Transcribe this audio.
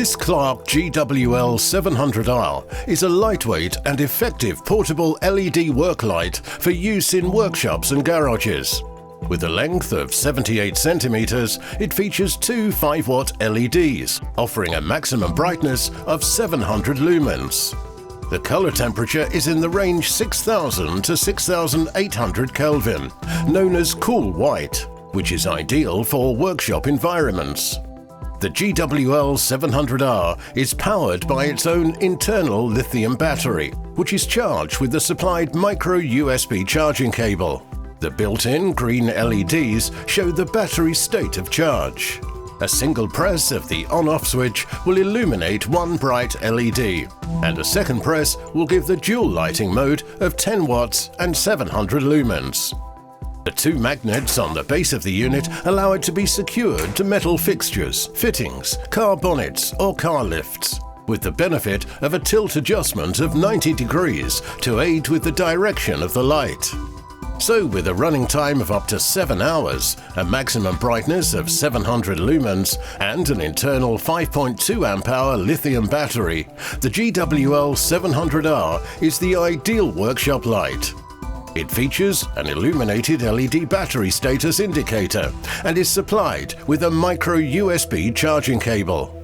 This Clarke GWL700R is a lightweight and effective portable LED work light for use in workshops and garages. With a length of 78 centimeters, it features two 5-watt LEDs, offering a maximum brightness of 700 lumens. The color temperature is in the range 6000 to 6800 Kelvin, known as cool white, which is ideal for workshop environments. The GWL700R is powered by its own internal lithium battery, which is charged with the supplied micro USB charging cable. The built-in green LEDs show the battery state of charge. A single press of the on-off switch will illuminate one bright LED, and a second press will give the dual lighting mode of 10 watts and 700 lumens. The two magnets on the base of the unit allow it to be secured to metal fixtures, fittings, car bonnets or car lifts, with the benefit of a tilt adjustment of 90 degrees to aid with the direction of the light. So with a running time of up to 7 hours, a maximum brightness of 700 lumens and an internal 5.2 amp-hour lithium battery, the GWL700R is the ideal workshop light. It features an illuminated LED battery status indicator and is supplied with a micro USB charging cable.